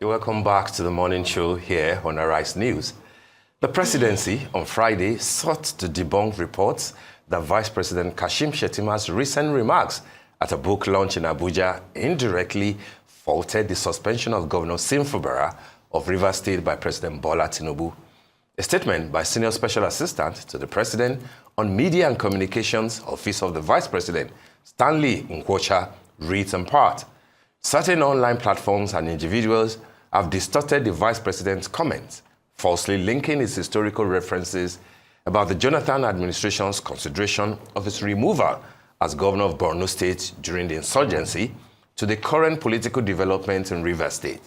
You're welcome back to the morning show here on Arise News. The presidency on Friday sought to debunk reports that Vice President Kashim Shettima's recent remarks at a book launch in Abuja indirectly faulted the suspension of Governor Favour of Rivers State by President Bola Tinubu. A statement by Senior Special Assistant to the President on Media and Communications, Office of the Vice President, Stanley Nkwocha, reads in part, certain online platforms and individuals have distorted the Vice President's comments, falsely linking his historical references about the Jonathan administration's consideration of his removal as governor of Borno State during the insurgency to the current political developments in Rivers State.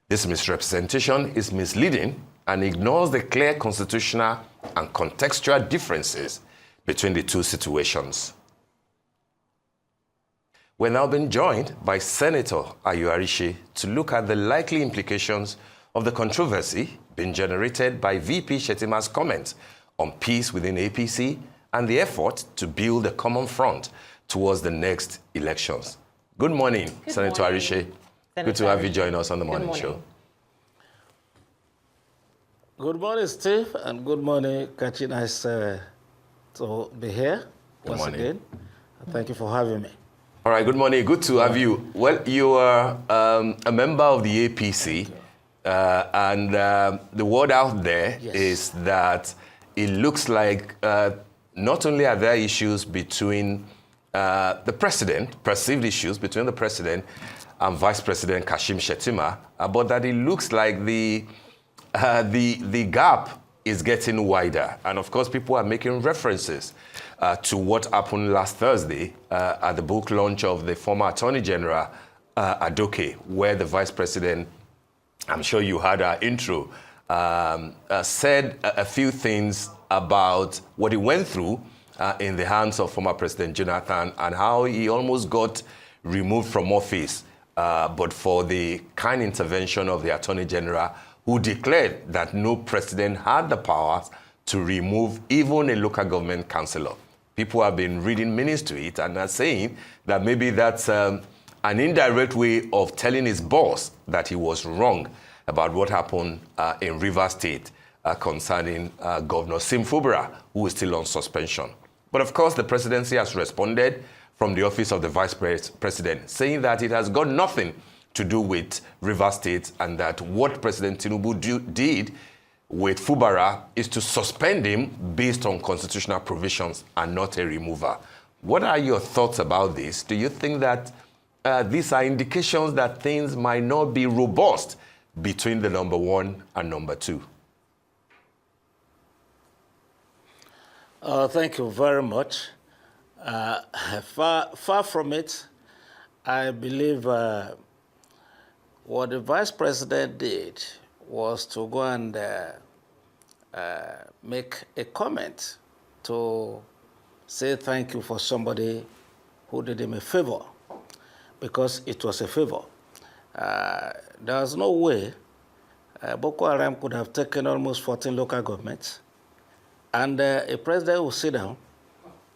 This misrepresentation is misleading and ignores the clear constitutional and contextual differences between the two situations. We're now being joined by Senator Ayuarishe to look at the likely implications of the controversy being generated by VP Shettima's comments on peace within APC and the effort to build a common front towards the next elections. Good morning, Senator Ayuarishe. Good to have you join us on the morning show. Good morning, Steve, and good morning, Kachi. Nice to be here once again. Thank you for having me. All right, good morning. Good to have you. Well, you are a member of the APC, and the word out there is that it looks like not only are there issues between the president, perceived issues between the president and Vice President Kashim Shettima, but that it looks like the gap is getting wider. And of course, people are making references to what happened last Thursday at the book launch of the former Attorney-General Adoke, where the Vice President, I'm sure you had our intro, said a few things about what he went through in the hands of former President Jonathan and how he almost got removed from office, but for the kind intervention of the Attorney General, who declared that no president had the powers to remove even a local government councillor. People have been reading meanings to it and are saying that maybe that's an indirect way of telling his boss that he was wrong about what happened in Rivers State concerning Governor Favour, who is still on suspension. But of course, the presidency has responded from the office of the Vice President, saying that it has got nothing to do with Rivers State and that what President Tinubu did with Favour is to suspend him based on constitutional provisions and not a remover. What are your thoughts about this? Do you think that these are indications that things might not be robust between the number one and number two? Thank you very much. Far from it, I believe what the Vice President did was to go and make a comment to say thank you for somebody who did him a favor, because it was a favor. There was no way Boko Haram could have taken almost 14 local governments, and a president will sit down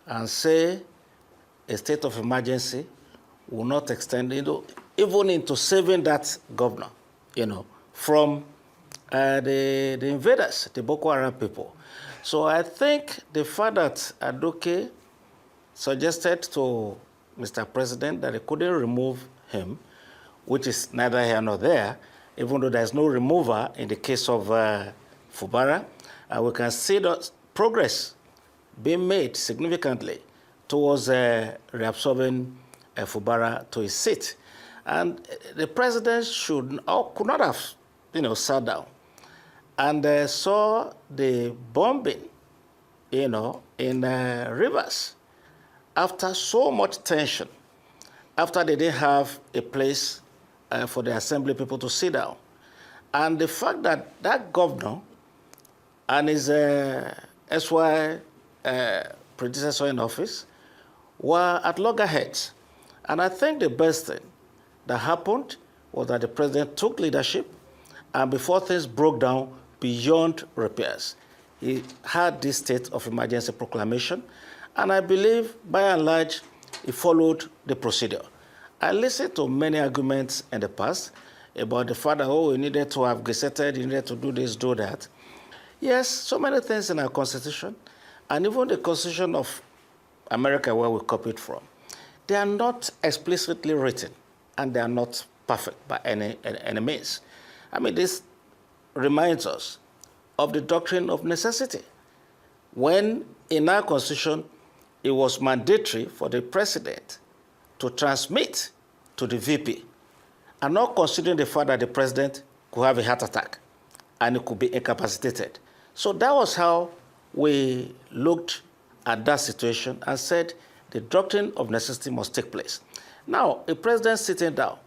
and say a state of emergency will not extend even into saving that governor, from the invaders, the Boko Haram people. So I think the fact that Adoke suggested to Mr. President that they couldn't remove him, which is neither here nor there, even though there's no remover in the case of Favour, we can see the progress being made significantly towards reabsorbing Favour to his seat. And the president should or could not have, sat down and saw the bombing, in Rivers after so much tension, after they didn't have a place for the assembly people to sit down. And the fact that that governor and his SY predecessor in office were at loggerheads. And I think the best thing that happened was that the president took leadership, and before things broke down beyond repairs, he had this state of emergency proclamation, and I believe, by and large, he followed the procedure. I listened to many arguments in the past, about the fact that, oh, we needed to have gazetted, you needed to do this, do that. Yes, so many things in our Constitution, and even the Constitution of America, where we copied from, they are not explicitly written, and they are not perfect by any means. I mean, this reminds us of the doctrine of necessity. When in our Constitution, it was mandatory for the president to transmit to the VP, and not considering the fact that the president could have a heart attack and it could be incapacitated. So that was how we looked at that situation and said the doctrine of necessity must take place. Now, a president sitting down,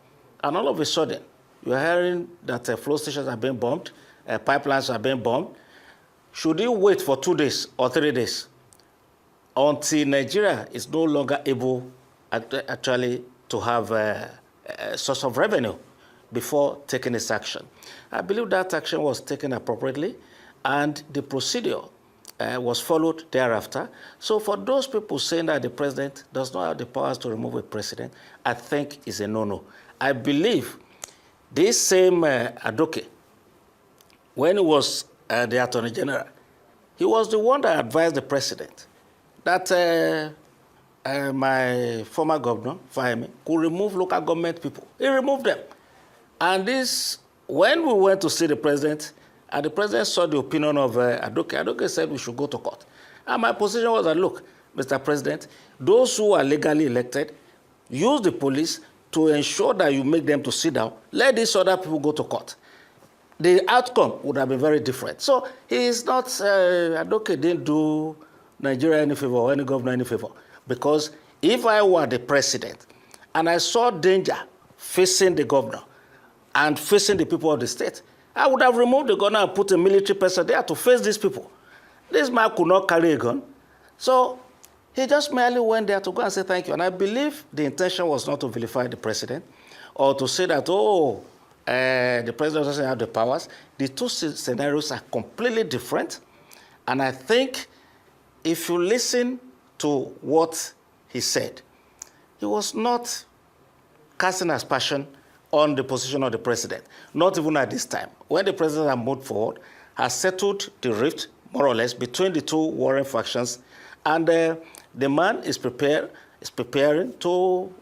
and all of a sudden, you're hearing that flow stations are being bombed, pipelines are being bombed. Should you wait for 2 days or 3 days until Nigeria is no longer able actually to have a source of revenue before taking its action? I believe that action was taken appropriately, and the procedure was followed thereafter. So for those people saying that the president does not have the powers to remove a president, I think is a no-no. I believe this same Adoke, when he was the Attorney-General, he was the one that advised the president that my former governor, Fahimi, could remove local government people. He removed them. And this, when we went to see the president, and the president saw the opinion of Adoke, Adoke said we should go to court. And my position was that, look, Mr. President, those who are legally elected, use the police to ensure that you make them to sit down. Let these other people go to court. The outcome would have been very different. So he is not, Adoke didn't do Nigeria any favor or any governor any favor. Because if I were the president and I saw danger facing the governor and facing the people of the state, I would have removed the governor and put a military person there to face these people. This man could not carry a gun. So he just merely went there to go and say thank you. And I believe the intention was not to vilify the president or to say that, oh, the president doesn't have the powers. The two scenarios are completely different. And I think if you listen to what he said, he was not casting aspersion on the position of the president, not even at this time. When the president has moved forward, has settled the rift, more or less, between the two warring factions, and the man is preparing to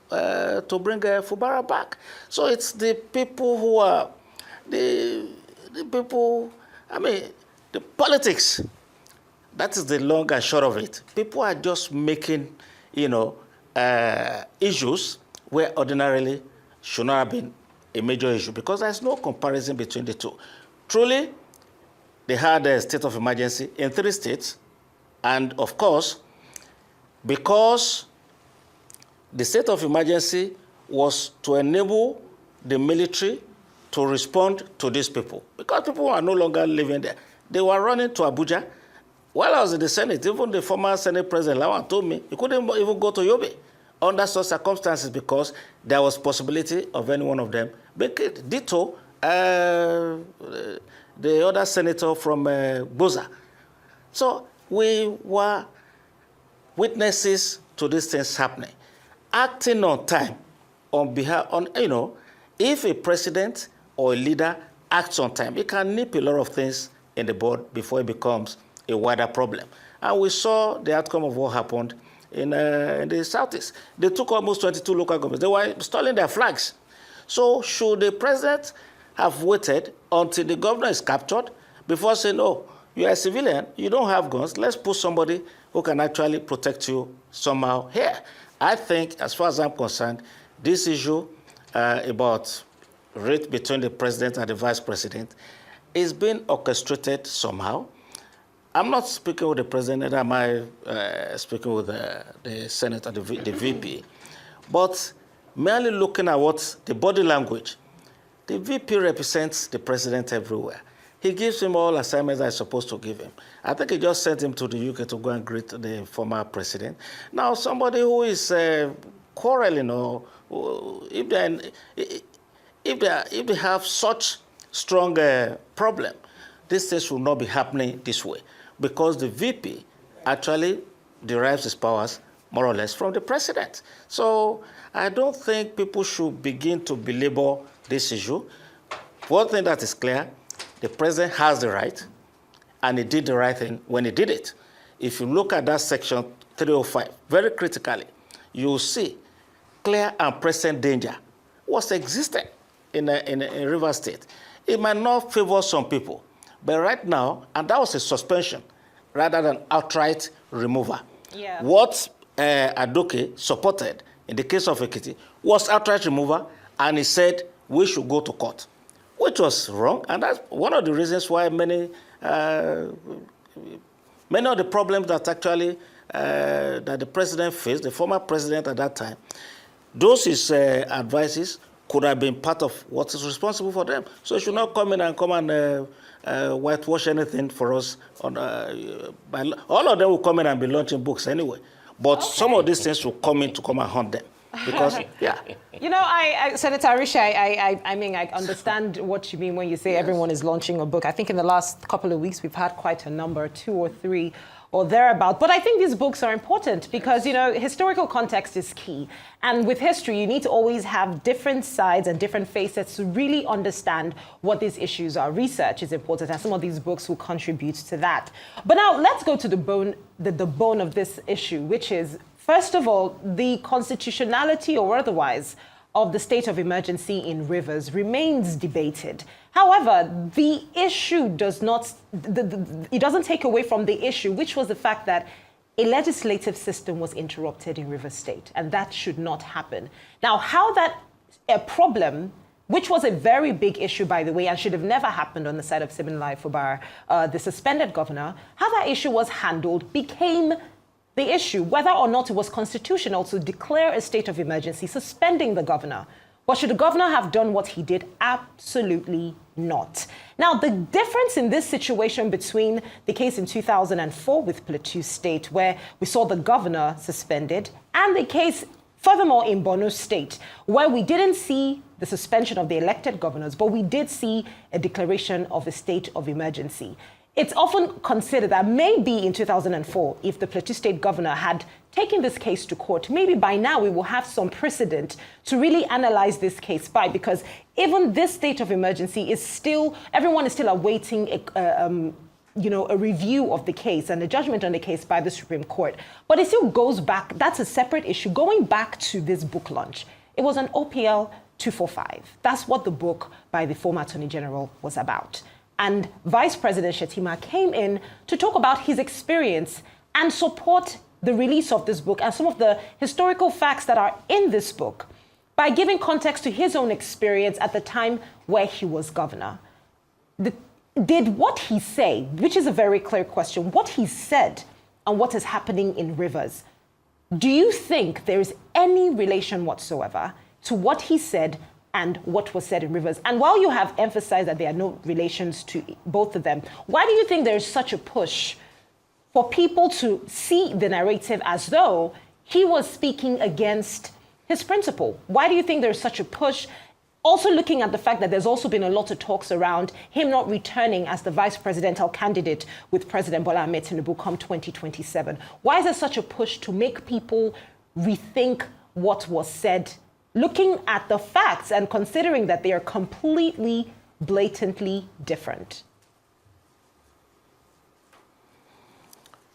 bring Fubara back. So it's the people who are, the people, I mean, the politics. That is the long and short of it. People are just making, issues where ordinarily should not have been a major issue, because there's no comparison between the two. Truly, they had a state of emergency in 3 states, and of course, because the state of emergency was to enable the military to respond to these people, because people are no longer living there. They were running to Abuja. While I was in the Senate, even the former Senate President Lawan told me he couldn't even go to Yobe under such circumstances because there was possibility of any one of them being killed. Ditto, the other senator from Boza. So we were witnesses to these things happening. Acting on time, on behalf, if a president or a leader acts on time, it can nip a lot of things in the bud before it becomes a wider problem. And we saw the outcome of what happened in the Southeast. They took almost 22 local governments. They were installing their flags. So should the president have waited until the governor is captured before saying, oh, you are a civilian, you don't have guns, let's put somebody who can actually protect you somehow here? I think, as far as I'm concerned, this issue about race between the president and the vice president is being orchestrated somehow. I'm not speaking with the president, neither am I speaking with the Senate or the VP, but merely looking at what the body language. The VP represents the president everywhere. He gives him all assignments that he's supposed to give him. I think he just sent him to the UK to go and greet the former president. Now, somebody who is quarreling, or if they have such strong problem, this thing should not be happening this way, because the VP actually derives his powers more or less from the president. So I don't think people should begin to belabor this issue. one thing that is clear, the president has the right, and he did the right thing when he did it. If you look at that section 305, very critically, you will see clear and present danger was existing in Rivers State. It might not favor some people, but right now, and that was a suspension rather than outright removal. Yeah. What Adoke supported in the case of Ekiti was outright removal, and he said we should go to court, which was wrong, and that's one of the reasons why many of the problems that actually that the president faced, the former president at that time, those his advices could have been part of what is responsible for them. So he should not come and whitewash anything for us. All of them will come in and be launching books anyway. But some of these things will come in to come and hunt them. Because, yeah. You know, Senator Arisha, I mean, I understand what you mean when you say everyone is launching a book. I think in the last couple of weeks, we've had quite a number, 2 or 3 or thereabout. But I think these books are important because, you know, historical context is key. And with history, you need to always have different sides and different facets to really understand what these issues are. Research is important, and some of these books will contribute to that. But now let's go to the bone of this issue, which is, first of all, the constitutionality or otherwise of the state of emergency in Rivers remains debated. However, the issue does not, it doesn't take away from the issue, which was the fact that a legislative system was interrupted in Rivers State, and that should not happen. Now, how that a problem, which was a very big issue, by the way, and should have never happened on the side of Siminalayi Fubara, the suspended governor, how that issue was handled became the issue, whether or not it was constitutional to declare a state of emergency, suspending the governor. But should the governor have done what he did? Absolutely not. Now, the difference in this situation between the case in 2004 with Plateau State, where we saw the governor suspended, and the case, furthermore, in Borno State, where we didn't see the suspension of the elected governors, but we did see a declaration of a state of emergency. It's often considered that maybe in 2004, if the Plateau State governor had taken this case to court, maybe by now we will have some precedent to really analyze this case by, because even this state of emergency is still, everyone is still awaiting a review of the case and a judgment on the case by the Supreme Court. But it still goes back, that's a separate issue. Going back to this book launch, it was an OPL 245. That's what the book by the former Attorney General was about. And Vice President Shettima came in to talk about his experience and support the release of this book and some of the historical facts that are in this book by giving context to his own experience at the time where he was governor. Did what he say, which is a very clear question, what he said and what is happening in Rivers, do you think there is any relation whatsoever to what he said and what was said in Rivers? And while you have emphasized that there are no relations to both of them, why do you think there is such a push for people to see the narrative as though he was speaking against his principle? Why do you think there's such a push? Also looking at the fact that there's also been a lot of talks around him not returning as the vice presidential candidate with President Bola Ahmed Tinubu come 2027. Why is there such a push to make people rethink what was said, looking at the facts and considering that they are completely, blatantly different?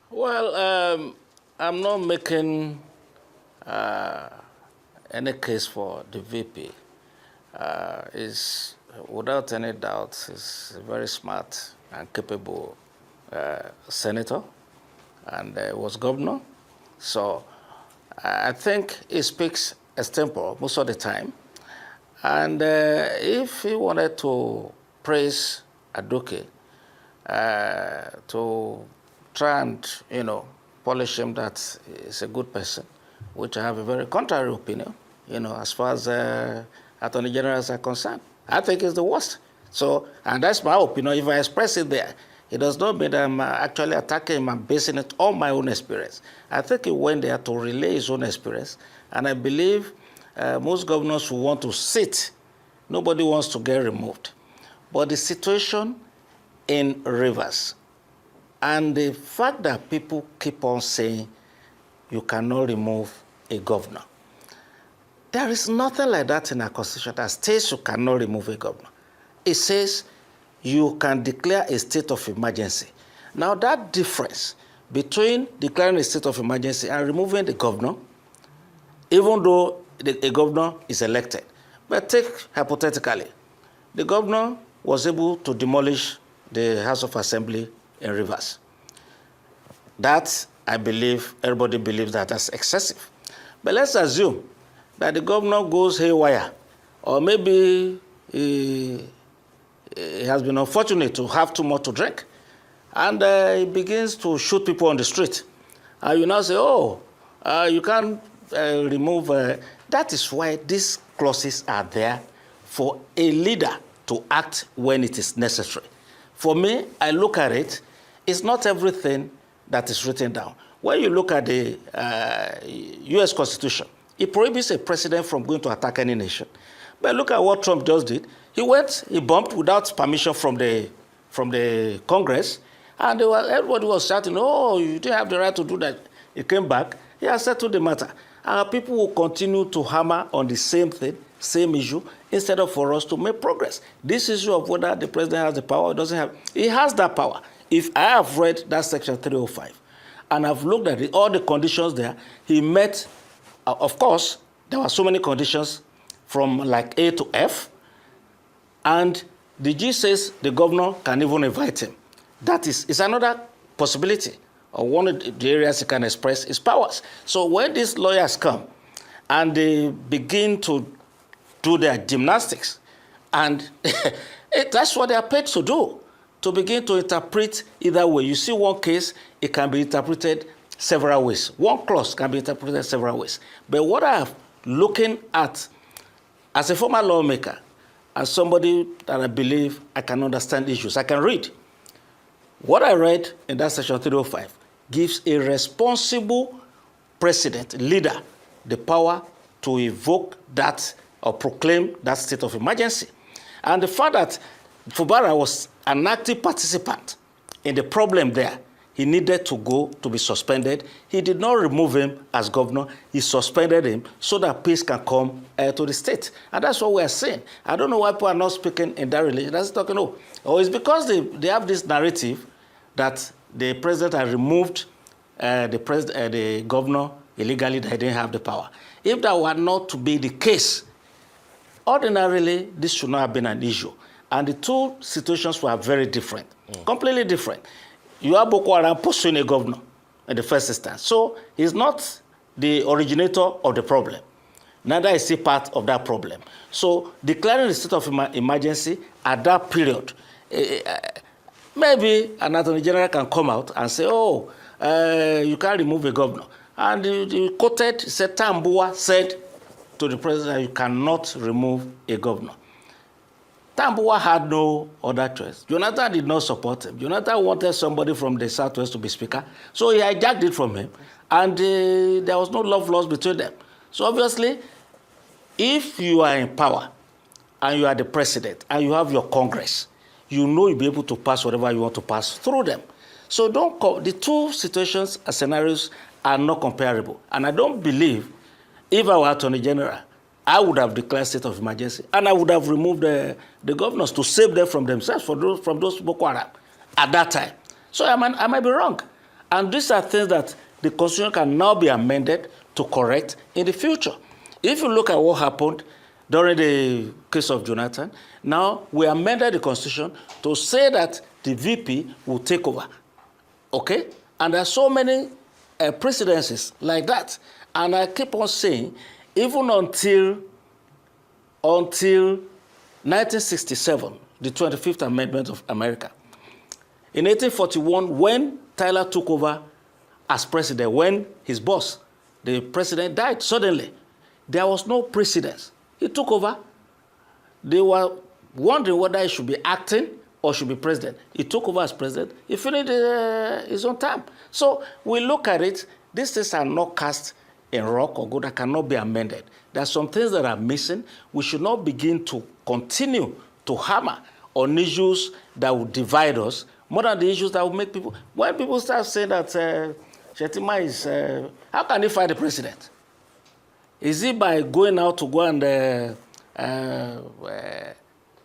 Well, I'm not making any case for the VP. Is without any doubt, is a very smart and capable senator, and was governor. So I think he speaks extempore most of the time. And if he wanted to praise Adoke, to try and, polish him that he's a good person, which I have a very contrary opinion, as far as Attorney Generals are concerned. I think it's the worst. So, and that's my opinion. If I express it there, it does not mean that I'm actually attacking him and basing it on my own experience. I think he went there to relay his own experience. And I believe most governors who want to sit, nobody wants to get removed. But the situation in Rivers and the fact that people keep on saying you cannot remove a governor. There is nothing like that in our constitution that states you cannot remove a governor. it says you can declare a state of emergency. Now that difference between declaring a state of emergency and removing the governor, even though a governor is elected, but take hypothetically, the governor was able to demolish the House of Assembly in Rivers. That, I believe, everybody believes that that's excessive. But let's assume that the governor goes haywire, or maybe he has been unfortunate to have too much to drink, and he begins to shoot people on the street. And you now say, oh, you can't remove... that is why these clauses are there for a leader to act when it is necessary. For me, I look at it, it's not everything that is written down. When you look at the U.S. Constitution, it prohibits a president from going to attack any nation. But look at what Trump just did. He bombed without permission from the Congress, and everybody was shouting, oh, you didn't have the right to do that. He came back, he has settled the matter. And people will continue to hammer on the same thing, same issue, instead of for us to make progress. This issue of whether the president has the power or doesn't have, he has that power. If I have read that section 305, and I've looked at all the conditions there, he met, of course, there were so many conditions from like A to F, and the G says the governor can even invite him. That is another possibility, or one of the areas he can express his powers. So when these lawyers come and they begin to do their gymnastics, and that's what they are paid to do, to begin to interpret either way. You see one case, it can be interpreted several ways. One clause can be interpreted several ways. But what I'm looking at as a former lawmaker, as somebody that I believe I can understand issues, I can read. What I read in that section 305 gives a responsible president, leader, the power to evoke that or proclaim that state of emergency. And the fact that Fubara was an active participant in the problem there, he needed to go to be suspended. He did not remove him as governor. He suspended him so that peace can come to the state. And that's what we are saying. I don't know why people are not speaking in that religion. That's talking, no. Or it's because they have this narrative that the president had removed the governor illegally, that he didn't have the power. If that were not to be the case, ordinarily, this should not have been an issue. And the two situations were very different, completely different. You have Boko Haram pursuing a governor in the first instance. So he's not the originator of the problem. Neither is he part of that problem. So declaring the state of emergency at that period, maybe an Attorney General can come out and say, oh, you can't remove a governor. And he quoted, said, Tambuwa said to the president, you cannot remove a governor. Tambuwa had no other choice. Jonathan did not support him. Jonathan wanted somebody from the Southwest to be speaker, so he hijacked it from him, and there was no love lost between them. So obviously, if you are in power, and you are the president, and you have your Congress, you know you'll be able to pass whatever you want to pass through them. So the two situations and scenarios are not comparable. And I don't believe, if I were Attorney General, I would have declared state of emergency, and I would have removed the governors to save them from themselves, from those Boko Haram at that time. So I might be wrong. And these are things that the Constitution can now be amended to correct in the future. If you look at what happened during the case of Jonathan, now we amended the Constitution to say that the VP will take over. Okay? And there are so many precedences like that. And I keep on saying, even until 1967, the 25th Amendment of America. In 1841, when Tyler took over as president, when his boss, the president, died suddenly, there was no precedence. He took over. They were wondering whether he should be acting or should be president. He took over as president. He finished his own term. So we look at it, these things are not cast in rock or gold that cannot be amended. There are some things that are missing. We should not begin to continue to hammer on issues that will divide us more than the issues that will make people... When people start saying that Shettima is... how can he fight the president? Is it by going out to go and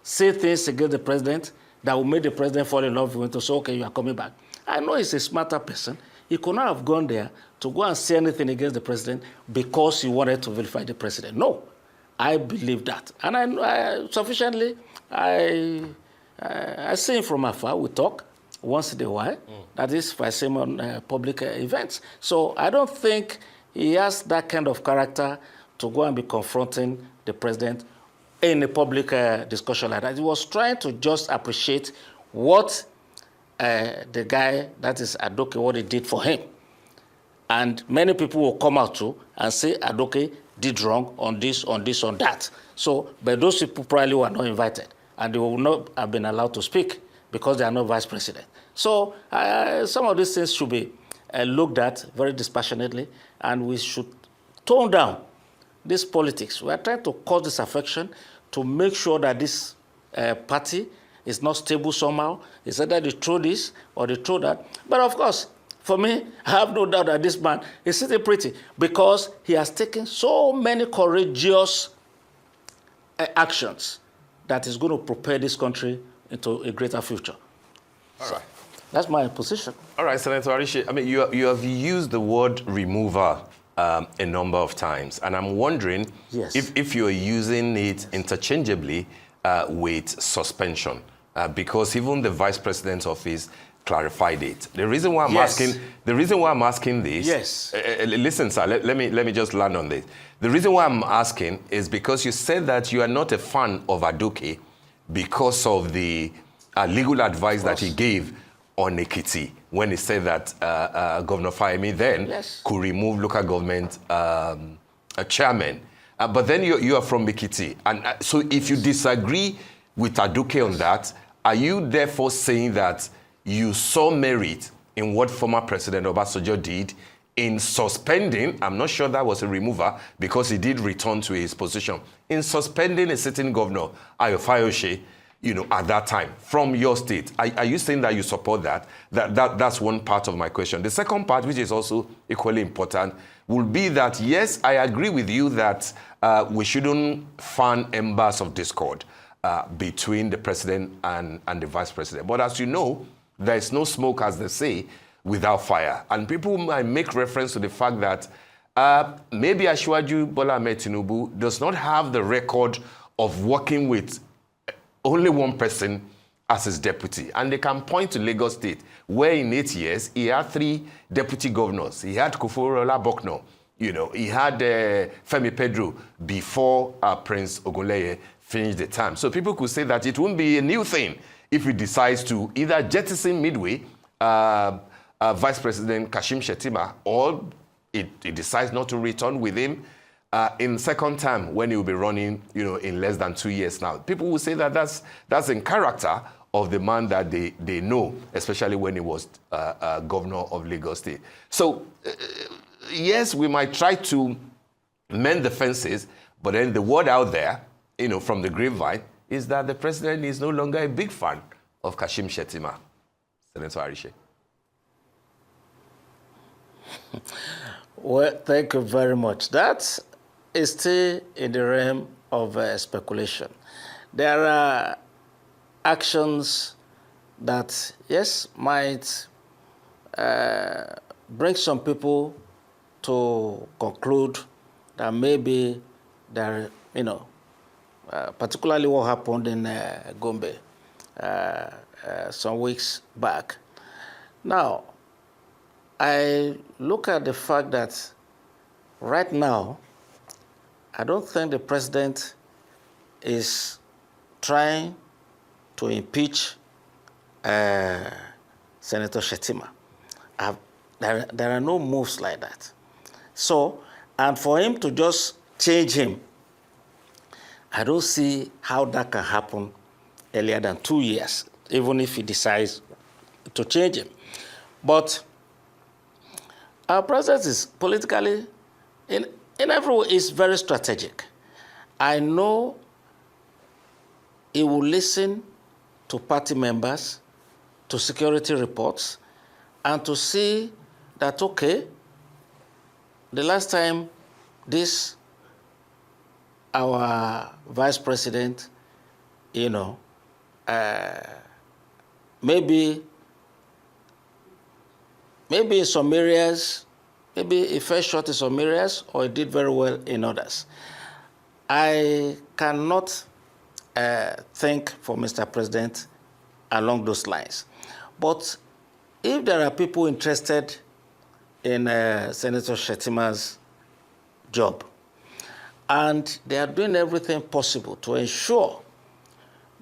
say things against the president that will make the president fall in love with him to say, okay, you are coming back. I know he's a smarter person. He could not have gone there to go and say anything against the president because he wanted to vilify the president. No, I believe that. And I sufficiently, I see him from afar. We talk once in a while. That is, if I see him on public events. So I don't think he has that kind of character to go and be confronting the president in a public discussion like that. He was trying to just appreciate what the guy, that is Adoke, what he did for him. And many people will come out too and say Adoke did wrong on this, on this, on that. So, but those people probably were not invited, and they will not have been allowed to speak because they are not vice president. So some of these things should be looked at very dispassionately, and we should tone down this politics. We are trying to cause disaffection to make sure that this party is not stable somehow. It's either they throw this or they throw that. But of course, for me, I have no doubt that this man is sitting pretty because he has taken so many courageous actions that is going to propel this country into a greater future. All right. That's my position. All right, Senator Arishe, I mean, you have used the word remover a number of times, and I'm wondering if you're using it interchangeably with suspension, because even the Vice President's office clarified it. The reason why I'm asking this, listen, sir, let me just land on this. The reason why I'm asking is because you said that you are not a fan of Adoke because of the legal advice that he gave on Ekiti when he said that Governor Fayemi then could remove local government chairman. But then you are from Ekiti. And so if you disagree with Adoke on that, are you therefore saying that you saw merit in what former President Obasanjo did in suspending, I'm not sure that was a remover because he did return to his position, in suspending a sitting governor, Ayo Fayose, at that time, from your state? Are you saying that you support that? That's one part of my question. The second part, which is also equally important, will be that, yes, I agree with you that we shouldn't fan embers of discord between the president and the vice president. But as you know, there is no smoke, as they say, without fire. And people might make reference to the fact that maybe Asiwaju Bola Ahmed Tinubu does not have the record of working with only one person as his deputy. And they can point to Lagos State, where in 8 years, he had 3 deputy governors. He had Kuforola Bokno, he had Femi Pedro before Prince Ogunleye finished the term. So people could say that it won't be a new thing if he decides to either jettison midway Vice President Kashim Shettima, or he decides not to return with him in second term when he will be running, in less than 2 years now. People will say that that's in character of the man that they know, especially when he was governor of Lagos State. So, yes, we might try to mend the fences, but then the word out there, from the grapevine, is that the president is no longer a big fan of Kashim Shettima. Senator Arishe. Well, thank you very much. That is still in the realm of speculation. There are actions that, yes, might bring some people to conclude that maybe there, particularly what happened in Gombe some weeks back. Now, I look at the fact that right now, I don't think the president is trying to impeach Senator Shettima. There are no moves like that. So, and for him to just change him, I don't see how that can happen earlier than 2 years, even if he decides to change him. But our president is politically, in every way, is very strategic. I know he will listen to party members, to security reports, and to see that, okay, the last time our vice president, you know, maybe in some areas, maybe he fell short in some areas, or he did very well in others. I cannot think for Mr. President along those lines. But if there are people interested in Senator Shettima's job, and they are doing everything possible to ensure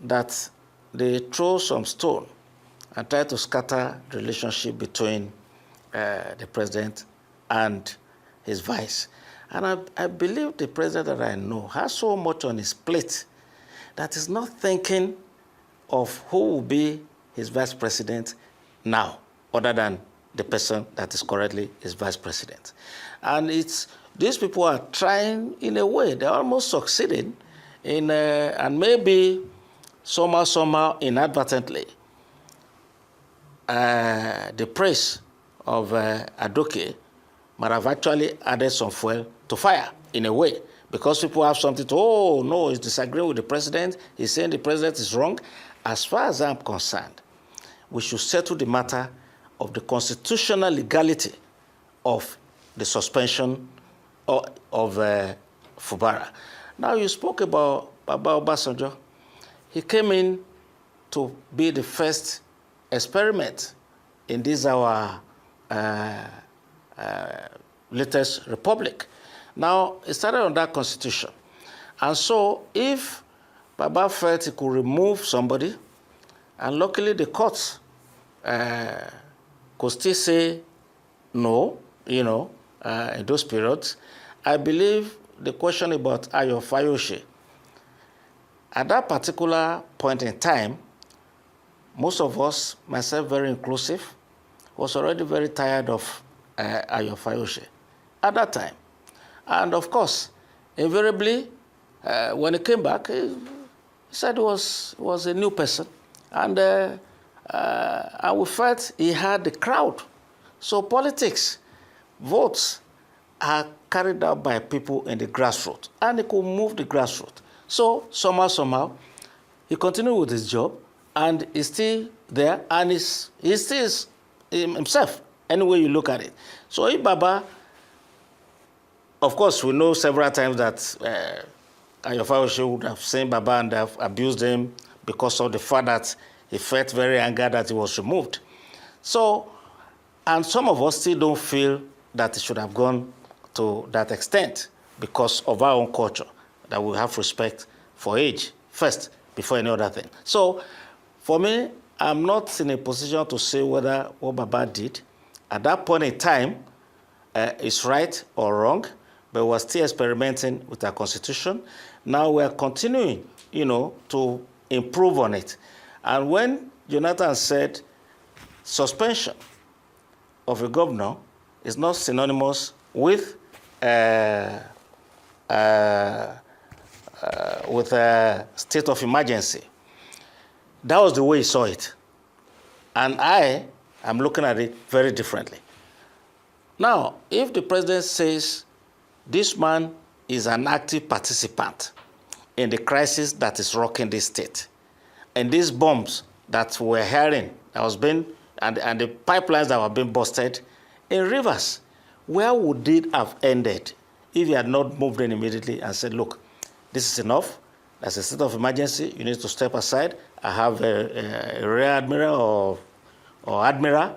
that they throw some stone and try to scatter the relationship between the president and his vice. And I believe the president that I know has so much on his plate that he's not thinking of who will be his vice president now, other than the person that is currently his vice president. And these people are trying in a way, they're almost succeeding in, and maybe somehow inadvertently, the praise of Adoke might have actually added some fuel to fire in a way, because people have something to, oh no, he's disagreeing with the president, he's saying the president is wrong. As far as I'm concerned, we should settle the matter of the constitutional legality of the suspension of Fubara. Now, you spoke about Baba Obasanjo. He came in to be the first experiment in this our latest republic. Now, it started on that constitution. And so if Baba felt he could remove somebody, and luckily the courts could still say no, you know, in those periods, I believe the question about Ayo Fayose, at that particular point in time, most of us, myself very inclusive, was already very tired of Ayo Fayose at that time. And of course, invariably, when he came back, he said he was a new person. And we felt he had the crowd. So politics, votes are carried out by people in the grassroots, and he could move the grassroots. So somehow, he continued with his job, and he's still there, and he still is himself, any way you look at it. So if Baba, of course, we know several times that Ayo Fayose would have seen Baba and have abused him because of the fact that he felt very angry that he was removed. So, and some of us still don't feel that it should have gone to that extent because of our own culture, that we have respect for age first before any other thing. So, for me, I'm not in a position to say whether what Baba did at that point in time is right or wrong, but we're still experimenting with our constitution. Now we're continuing, you know, to improve on it. And when Jonathan said suspension of a governor is not synonymous with a state of emergency, that was the way he saw it. And I am looking at it very differently. Now, if the president says this man is an active participant in the crisis that is rocking this state, and these bombs that we're hearing, that was being, and the pipelines that were being busted in rivers, where would it have ended if he had not moved in immediately and said, look, this is enough, there's a state of emergency, you need to step aside, I have a rear admiral or admiral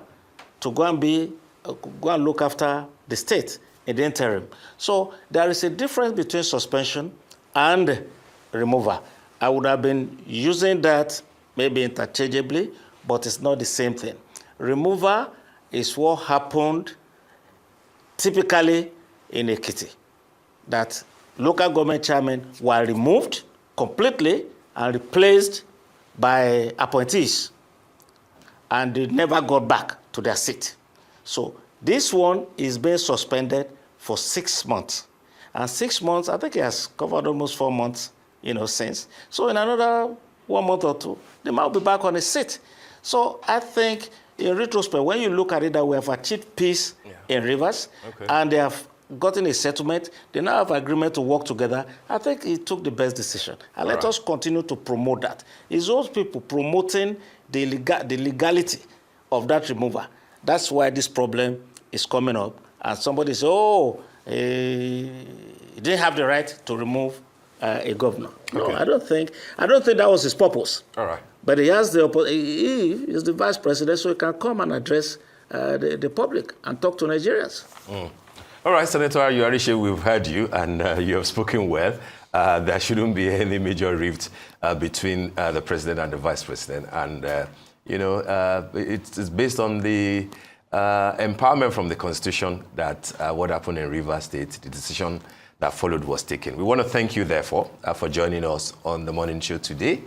to go and look after the state in the interim. So there is a difference between suspension and removal. I would have been using that maybe interchangeably, but it's not the same thing. Removal is what happened typically in Ekiti, that local government chairmen were removed completely and replaced by appointees, and they never got back to their seat. So this one is being suspended for 6 months. And 6 months, I think it has covered almost 4 months, you know, since. So in another 1 month or two, they might be back on a seat. So I think in retrospect, when you look at it, that we have achieved peace in rivers, and they have gotten a settlement. They now have agreement to work together. I think he took the best decision. And let us continue to promote that. It's those people promoting the legality of that removal. That's why this problem is coming up. And somebody says, oh, he didn't have the right to remove a governor. No, I don't think that was his purpose. All right. But he has he is the vice president, so he can come and address the public and talk to Nigerians. All right, Senator Yuarishe, we've heard you, and you have spoken well. There shouldn't be any major rift between the president and the vice president. And, it's based on the empowerment from the Constitution that what happened in Rivers State, the decision that followed was taken. We want to thank you, therefore, for joining us on the morning show today.